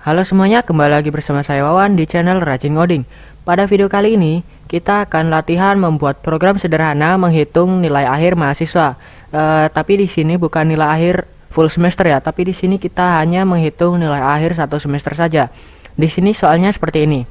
Halo semuanya, kembali lagi bersama saya Wawan di channel Rajin Ngoding. Pada video kali ini, kita akan latihan membuat program sederhana menghitung nilai akhir mahasiswa. Tapi di sini bukan nilai akhir full semester ya, tapi di sini kita hanya menghitung nilai akhir satu semester saja. Di sini soalnya seperti ini.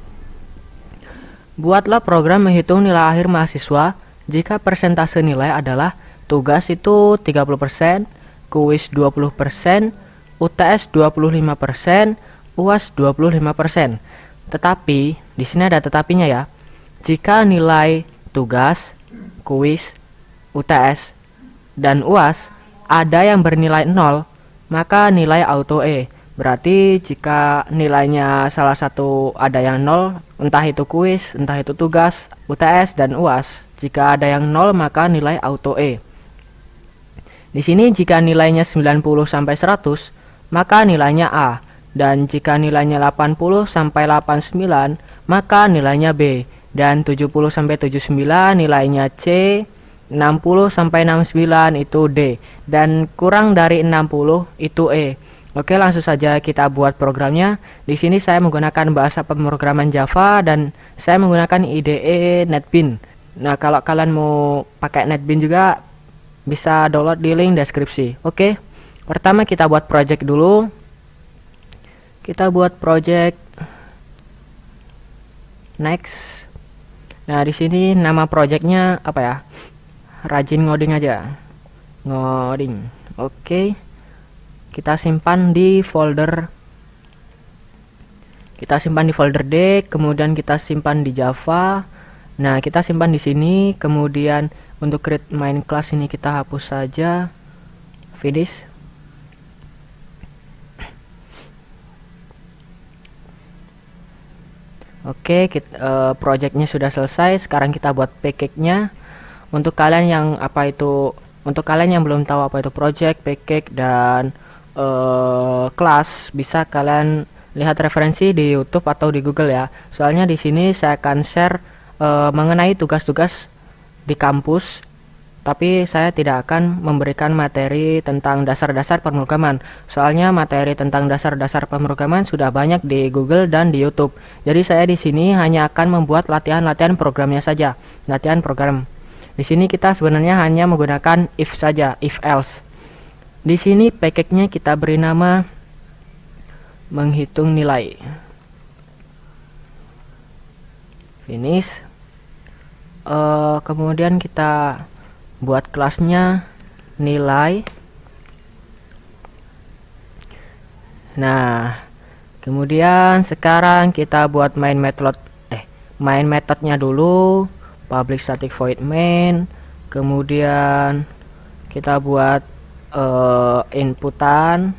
Buatlah program menghitung nilai akhir mahasiswa jika persentase nilai adalah tugas itu 30%, kuis 20%, UTS 25%, UAS 25%. Tetapi di sini ada tetapinya ya. Jika nilai tugas, kuis, UTS, dan UAS ada yang bernilai 0, maka nilai auto E. Berarti jika nilainya salah satu ada yang 0, entah itu kuis, entah itu tugas, UTS, dan UAS, jika ada yang 0 maka nilai auto E. Di sini jika nilainya 90 sampai 100, maka nilainya A. Dan jika nilainya 80 sampai 89, maka nilainya B. Dan 70 sampai 79 nilainya C. 60 sampai 69 itu D. Dan kurang dari 60 itu E. Oke, langsung saja kita buat programnya. Di sini saya menggunakan bahasa pemrograman Java dan saya menggunakan IDE NetBeans. Nah, kalau kalian mau pakai NetBeans juga bisa download di link deskripsi. Oke. Pertama kita buat project dulu. Kita buat project next. Nah, di sini nama projectnya apa ya? Rajin Ngoding aja. Ngoding. Oke. Kita simpan di folder. Kita simpan di folder D, kemudian kita simpan di Java. Nah, kita simpan di sini, kemudian untuk create main class ini kita hapus saja. Finish. Oke, projectnya sudah selesai. Sekarang kita buat package-nya. Untuk kalian yang belum tahu apa itu project, package, dan kelas, bisa kalian lihat referensi di YouTube atau di Google ya. Soalnya di sini saya akan share mengenai tugas-tugas di kampus. Tapi saya tidak akan memberikan materi tentang dasar-dasar pemrograman. Soalnya materi tentang dasar-dasar pemrograman sudah banyak di Google dan di YouTube. Jadi saya di sini hanya akan membuat latihan-latihan programnya saja, latihan program. Di sini kita sebenarnya hanya menggunakan if saja, if else. Di sini package-nya kita beri nama menghitung nilai. Finish. Kemudian kita buat kelasnya nilai. Nah, kemudian sekarang kita buat main methodnya dulu. Public static void main. Kemudian kita buat inputan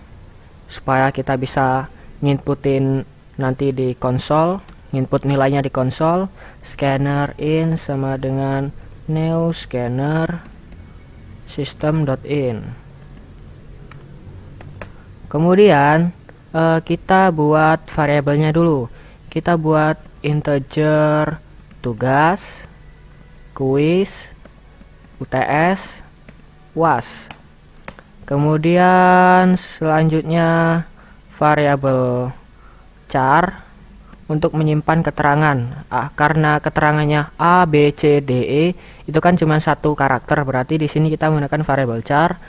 supaya kita bisa nginputin nanti di konsol, input nilainya di konsol. Scanner in sama dengan new scanner system.in. Kemudian kita buat variabelnya dulu. Kita buat integer tugas, kuis, UTS, UAS. Kemudian selanjutnya variabel char untuk menyimpan keterangan. Karena keterangannya A, B, C, D, E itu kan cuma satu karakter, berarti di sini kita menggunakan variabel char.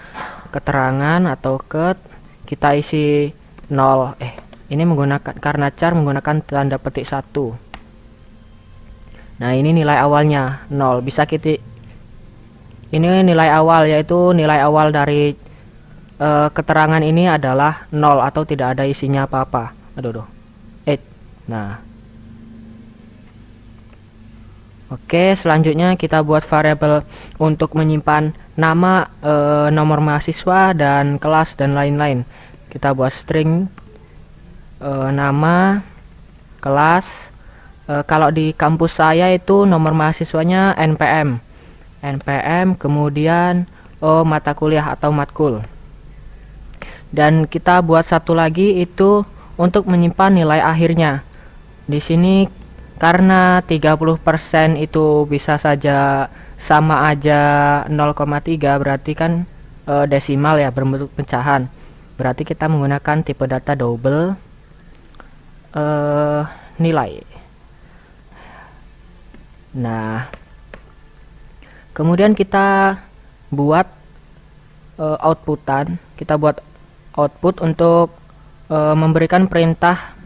Keterangan atau ket kita isi 0. Ini menggunakan, karena char menggunakan tanda petik 1. Nah, ini nilai awalnya 0. Bisa kita, ini nilai awal, yaitu nilai awal dari keterangan ini adalah 0 atau tidak ada isinya apa-apa. Nah, oke, selanjutnya kita buat variabel untuk menyimpan nama, nomor mahasiswa, dan kelas, dan lain-lain. Kita buat string nama, kelas. Kalau di kampus saya itu nomor mahasiswanya NPM, kemudian mata kuliah atau matkul. Dan kita buat satu lagi itu untuk menyimpan nilai akhirnya. Di sini karena 30% itu bisa saja sama aja 0,3, berarti kan desimal ya, berbentuk pecahan. Berarti kita menggunakan tipe data double. nilai. Nah, kemudian kita buat outputan. Kita buat output untuk memberikan perintah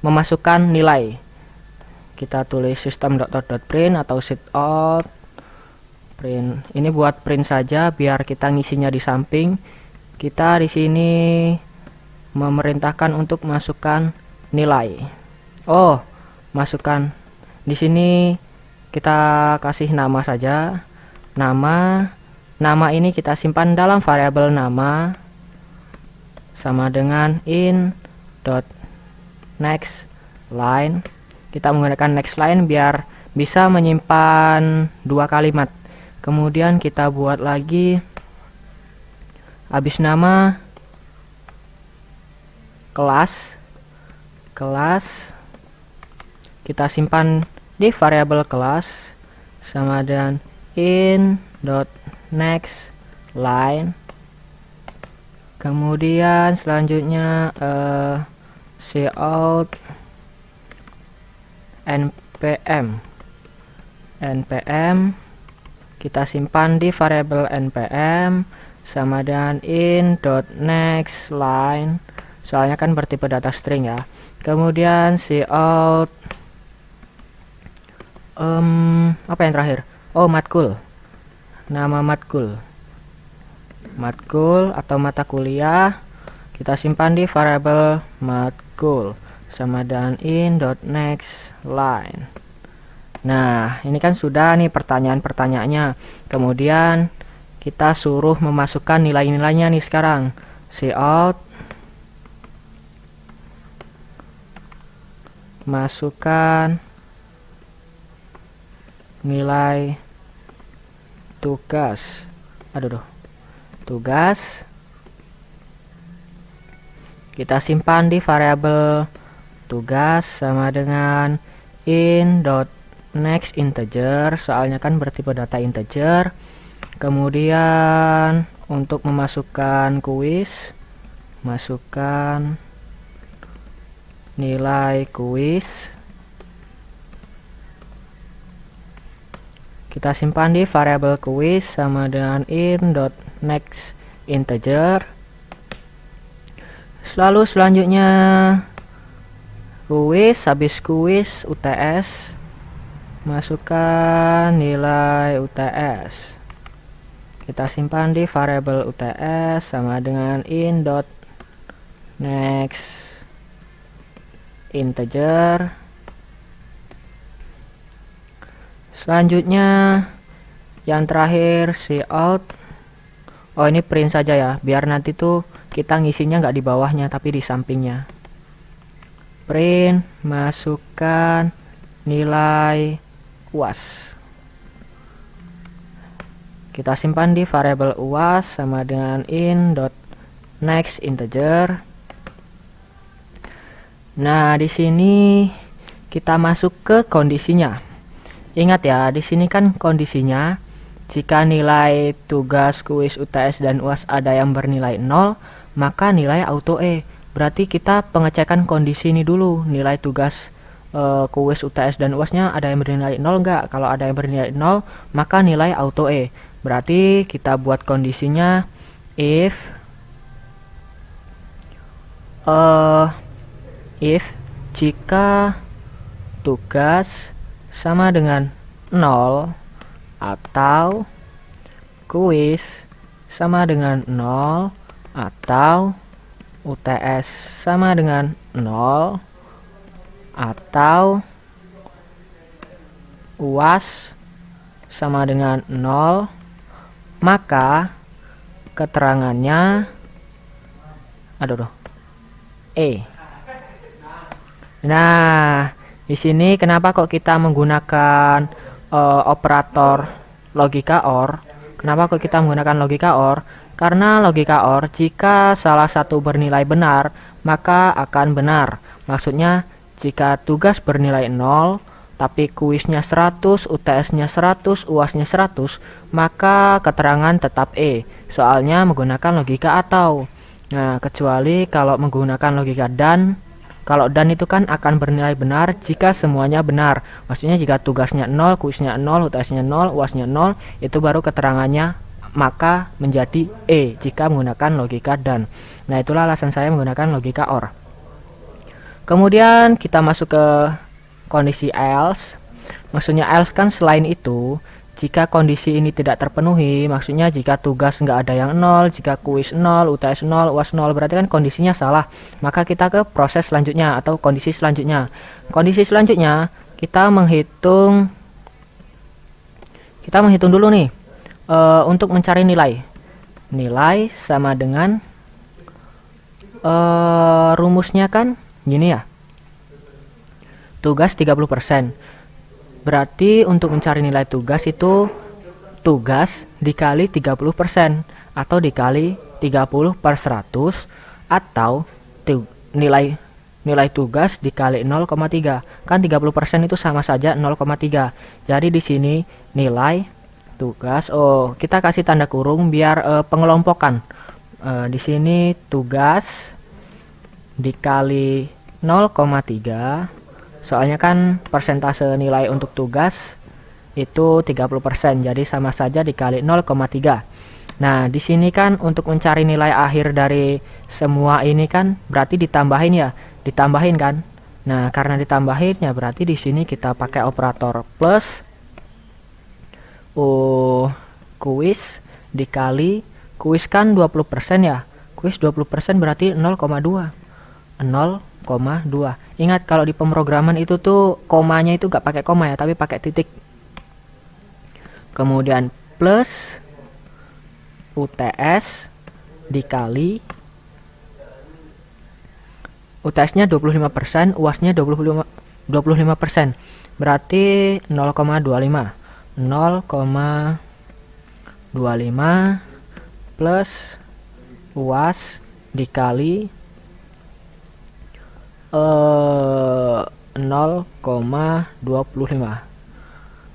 memasukkan nilai. Kita tulis system.out.print atau sysout print. Ini buat print saja biar kita ngisinya di samping. Kita di sini memerintahkan untuk masukkan nilai. Oh, masukkan. Di sini kita kasih nama saja. Nama ini kita simpan dalam variabel nama sama dengan in.next line. Kita menggunakan next line biar bisa menyimpan dua kalimat. Kemudian kita buat lagi habis nama kelas kita simpan di variabel kelas sama dengan in.next line. Kemudian selanjutnya cout npm kita simpan di variabel npm sama dengan in.next line, soalnya kan bertipe data string ya. Kemudian cout apa yang terakhir? Oh, matkul. Nama matkul atau mata kuliah kita simpan di variabel matkul sama dengan in.next line. Nah, ini kan sudah nih pertanyaan-pertanyaannya. Kemudian kita suruh memasukkan nilai-nilainya nih sekarang. Cout masukkan nilai tugas. Tugas kita simpan di variabel tugas sama dengan in.next integer, soalnya kan bertipe data integer. Kemudian untuk memasukkan kuis, masukkan nilai kuis. Kita simpan di variabel kuis sama dengan in.next integer. Lalu selanjutnya kuis, habis kuis UTS, masukkan nilai UTS. Kita simpan di variabel UTS sama dengan in.next integer. Selanjutnya yang terakhir cout. Oh, ini print saja ya, biar nanti tuh kita ngisinya nggak di bawahnya tapi di sampingnya. Print masukkan nilai UAS. Kita simpan di variabel UAS sama dengan in.next integer. Nah, di sini kita masuk ke kondisinya. Ingat ya, di sini kan kondisinya jika nilai tugas, kuis, UTS, dan UAS ada yang bernilai 0, maka nilai auto E. Berarti kita pengecekan kondisi ini dulu, nilai tugas, kuis, UTS, dan UASnya ada yang bernilai 0 enggak? Kalau ada yang bernilai 0, maka nilai auto E. Berarti kita buat kondisinya if jika tugas sama dengan 0 atau kuis sama dengan 0 atau UTS sama dengan 0 atau UAS sama dengan 0, maka keterangannya E. Nah, di sini kenapa kok kita menggunakan operator logika OR? Kenapa kok kita menggunakan logika OR? Karena logika OR, jika salah satu bernilai benar, maka akan benar. Maksudnya, jika tugas bernilai 0, tapi kuisnya 100, UTS-nya 100, UAS-nya 100, maka keterangan tetap E. Soalnya menggunakan logika atau. Nah, kecuali kalau menggunakan logika dan, Kalau dan itu kan akan bernilai benar jika semuanya benar. Maksudnya jika tugasnya 0, kuisnya 0, UTS-nya 0, UAS-nya 0, itu baru keterangannya maka menjadi E jika menggunakan logika dan. Nah, itulah alasan saya menggunakan logika OR. Kemudian kita masuk ke kondisi else. Maksudnya else kan selain itu, jika kondisi ini tidak terpenuhi, maksudnya jika tugas nggak ada yang 0, jika kuis 0, UTS 0, UAS 0, berarti kan kondisinya salah. Maka kita ke proses selanjutnya atau kondisi selanjutnya. Kondisi selanjutnya kita menghitung dulu nih untuk mencari nilai. Nilai sama dengan rumusnya kan gini ya. Tugas 30%. Berarti untuk mencari nilai tugas itu tugas dikali 30% atau dikali 30 per 100 atau nilai tugas dikali 0,3. Kan 30% itu sama saja 0,3. Jadi di sini nilai tugas, kita kasih tanda kurung biar pengelompokan. Di sini tugas dikali 0,3. Soalnya kan persentase nilai untuk tugas itu 30%, jadi sama saja dikali 0,3. Nah, di sini kan untuk mencari nilai akhir dari semua ini kan berarti ditambahin ya, ditambahin kan. Nah, karena ditambahin ya berarti di sini kita pakai operator plus kuis dikali kuis kan 20% ya. Kuis 20% berarti 0,2. 0,2. Ingat kalau di pemrograman itu tuh komanya itu gak pakai koma ya, tapi pakai titik. Kemudian plus UTS dikali UTS-nya 25%, UAS-nya 25%. Berarti 0,25. 0,25 plus UAS dikali 0,25.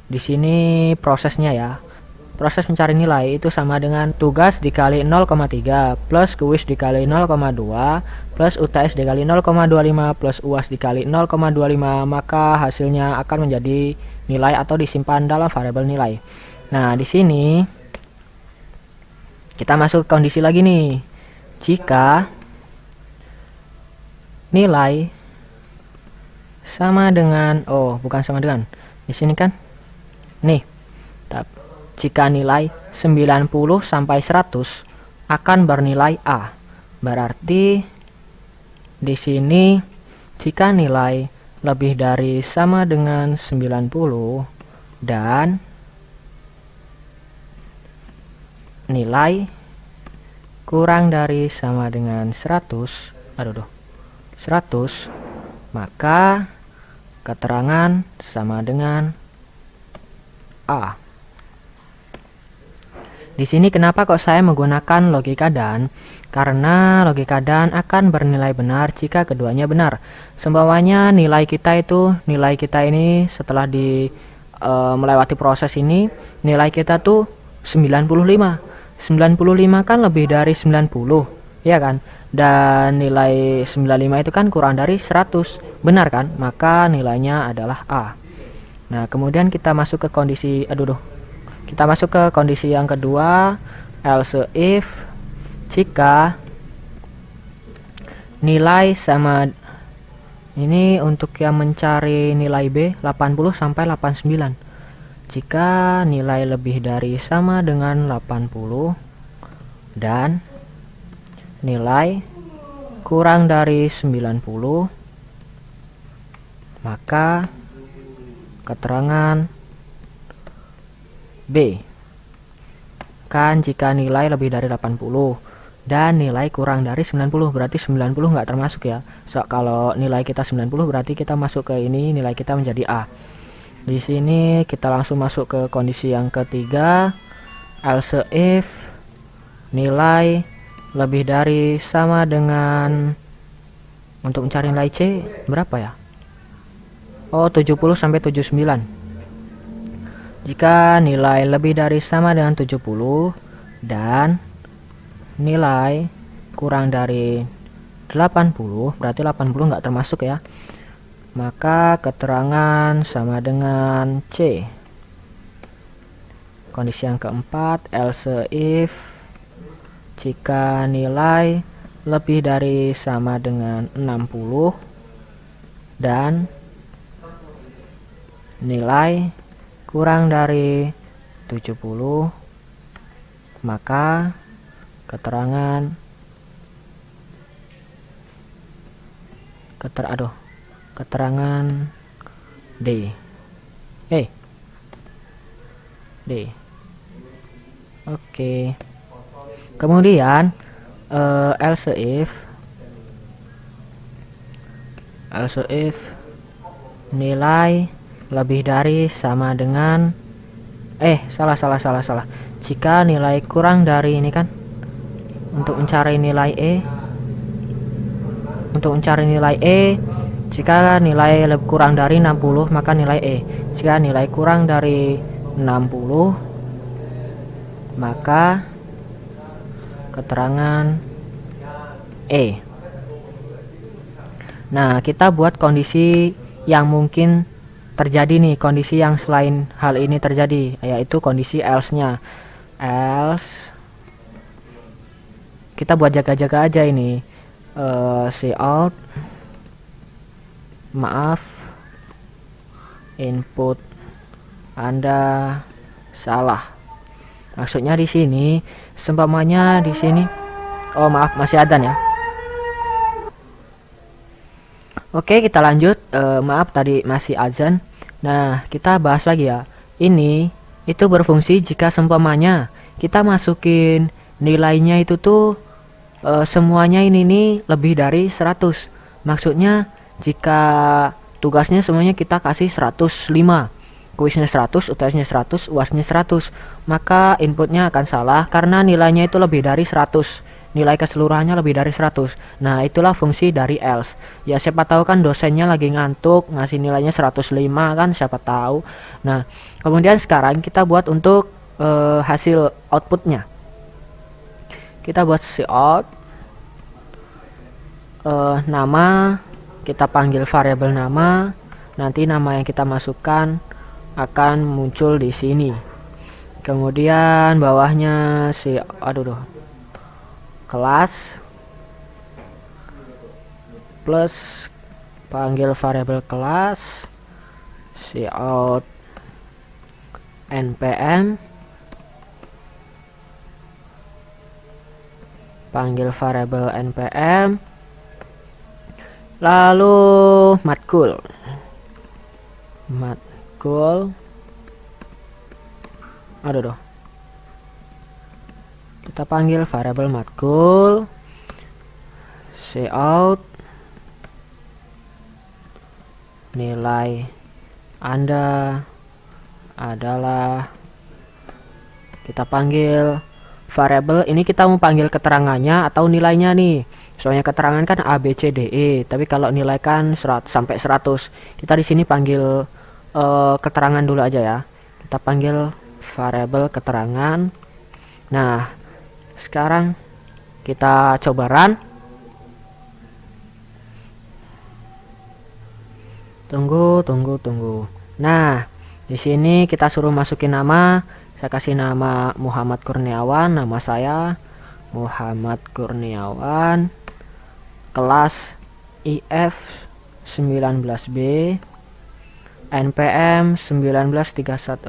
Di sini prosesnya ya. Proses mencari nilai itu sama dengan tugas dikali 0,3 plus kuis dikali 0,2 plus UTS dikali 0,25 plus UAS dikali 0,25, maka hasilnya akan menjadi nilai atau disimpan dalam variabel nilai. Nah, di sini kita masuk ke kondisi lagi nih. Jika nilai sama dengan bukan sama dengan. Di sini kan nih. Jika nilai 90 sampai 100 akan bernilai A. Berarti di sini jika nilai lebih dari sama dengan 90 dan nilai kurang dari sama dengan 100, maka keterangan sama dengan A. Di sini kenapa kok saya menggunakan logika dan? Karena logika dan akan bernilai benar jika keduanya benar. Seumpamanya nilai kita ini setelah melewati proses ini, nilai kita tuh 95. 95 kan lebih dari 90, ya kan? Dan nilai 95 itu kan kurang dari 100, benar kan? Maka nilainya adalah A. Nah, kemudian kita masuk ke kondisi kita masuk ke kondisi yang kedua, else if jika nilai sama, ini untuk yang mencari nilai B 80 sampai 89. Jika nilai lebih dari sama dengan 80 dan nilai kurang dari 90, maka keterangan B. Kan jika nilai lebih dari 80 dan nilai kurang dari 90, berarti 90 nggak termasuk ya. Kalau nilai kita 90 berarti kita masuk ke ini, nilai kita menjadi A. Di sini kita langsung masuk ke kondisi yang ketiga, else if nilai lebih dari sama dengan, untuk mencari nilai C berapa ya? 70 sampai 79. Jika nilai lebih dari sama dengan 70 dan nilai kurang dari 80, berarti 80 nggak termasuk ya. Maka keterangan sama dengan C. Kondisi yang keempat, else if jika nilai lebih dari sama dengan 60 dan nilai kurang dari 70, maka keterangan D. D. Oke. Kemudian else if nilai lebih dari sama dengan salah. Jika nilai kurang dari ini kan, untuk mencari nilai jika nilai kurang dari 60 maka nilai E. Jika nilai kurang dari 60 maka keterangan E. Nah, kita buat kondisi yang mungkin terjadi nih, kondisi yang selain hal ini terjadi, yaitu kondisi else-nya. Else kita buat jaga-jaga aja ini. Cout, maaf, input Anda salah. Maksudnya di sini, seumpamanya di sini, maaf, masih adzan ya. Oke, kita lanjut. Maaf tadi masih azan. Nah, kita bahas lagi ya. Ini itu berfungsi jika seumpamanya kita masukin nilainya itu tuh semuanya ini nih lebih dari 100. Maksudnya jika tugasnya semuanya kita kasih 105, kuisnya 100, UTS-nya 100, UAS-nya 100, maka inputnya akan salah karena nilainya itu lebih dari 100. Nilai keseluruhannya lebih dari 100. Nah, itulah fungsi dari else. Ya, siapa tahu kan dosennya lagi ngantuk ngasih nilainya 105 kan, siapa tahu. Nah, kemudian sekarang kita buat untuk hasil outputnya. Kita buat cout, nama, kita panggil variabel nama. Nanti nama yang kita masukkan akan muncul di sini. Kemudian bawahnya kelas plus panggil variabel kelas cout npm, panggil variabel npm, lalu matkul kita panggil variabel matkul cout nilai Anda adalah, kita panggil variabel ini, kita mau panggil keterangannya atau nilainya nih. Soalnya keterangan kan A B C D E, tapi kalau nilai kan 100 sampai 100. Kita di sini panggil keterangan dulu aja ya. Kita panggil variabel keterangan. Nah, sekarang kita coba run. Tunggu. Nah, di sini kita suruh masukin nama. Saya kasih nama Muhammad Kurniawan, nama saya Muhammad Kurniawan, kelas IF 19B, NPM 1931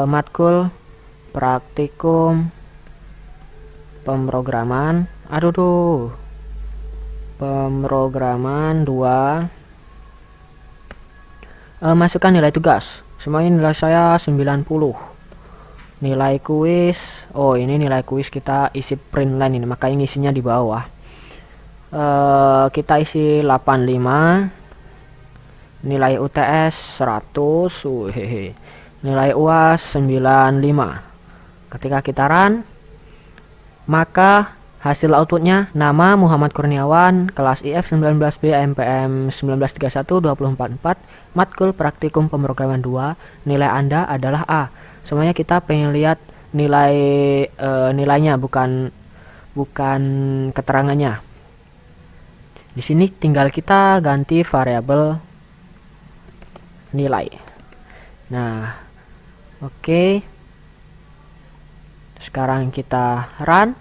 matkul praktikum pemrograman pemrograman 2. Masukkan nilai tugas, semuanya nilai saya 90. Nilai kuis, ini nilai kuis kita isi print line ini, makanya ngisinya di bawah. Kita isi 85. Nilai UTS 100. Nilai UAS 95. Ketika kita run, maka hasil outputnya nama Muhammad Kurniawan, kelas IF 19B, NPM 1931-2044, matkul praktikum pemrograman 2, nilai Anda adalah A. Semuanya kita pengen lihat nilai nilainya, bukan keterangannya. Di sini tinggal kita ganti variabel nilai. Nah, oke. Sekarang kita run.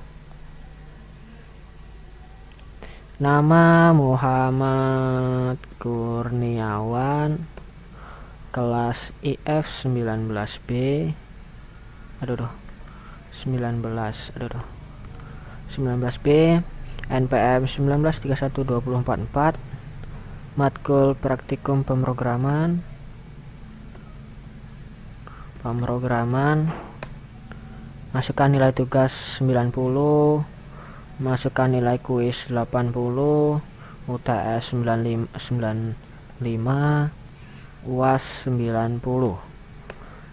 Nama Muhammad Kurniawan, kelas IF 19B. 19B, NPM 19312044, matkul praktikum pemrograman, masukkan nilai tugas 90, masukkan nilai kuis 80, UTS 95, UAS 90.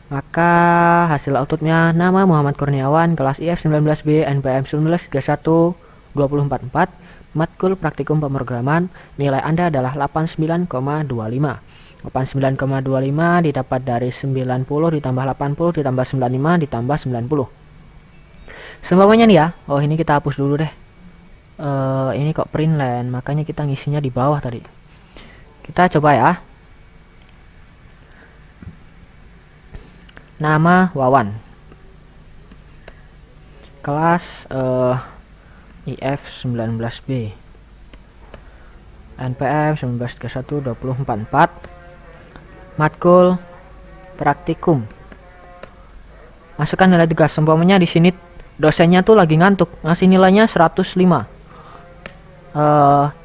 Maka hasil outputnya nama Muhammad Kurniawan, kelas IF 19B, NPM 19312044, matkul praktikum pemrograman, nilai Anda adalah 89,25. 89,25 didapat dari 90 ditambah 80 ditambah 95 ditambah 90. Seumpamanya nih ya, oh ini kita hapus dulu deh. Ini kok print line, makanya kita ngisinya di bawah tadi. Kita coba ya. Nama Wawan, kelas IF 19B, NPM 19312044, matkul praktikum. Masukkan nilai tugas. Seumpamanya di sini dosennya tuh lagi ngantuk, ngasih nilainya 105.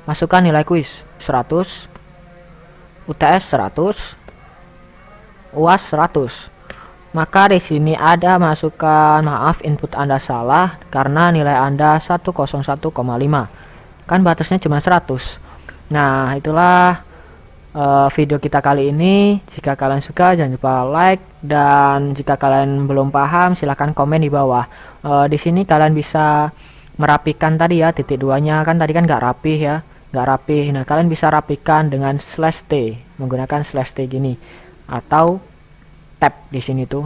Masukkan nilai kuis 100, UTS 100, UAS 100. Maka di sini ada masukan maaf input Anda salah karena nilai Anda 101,5. Kan batasnya cuma 100. Nah, itulah video kita kali ini. Jika kalian suka jangan lupa like, dan jika kalian belum paham silahkan komen di bawah. Di sini kalian bisa merapikan tadi ya, titik 2-nya kan tadi kan nggak rapih ya, nggak rapih. Nah, kalian bisa rapikan dengan /t, menggunakan /t gini, atau tab di sini tuh,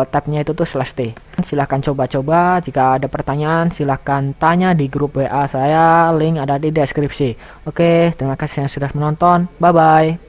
tabnya itu tuh /t. Silahkan coba-coba. Jika ada pertanyaan silahkan tanya di grup WA saya, link ada di deskripsi. Oke, terima kasih yang sudah menonton. Bye bye.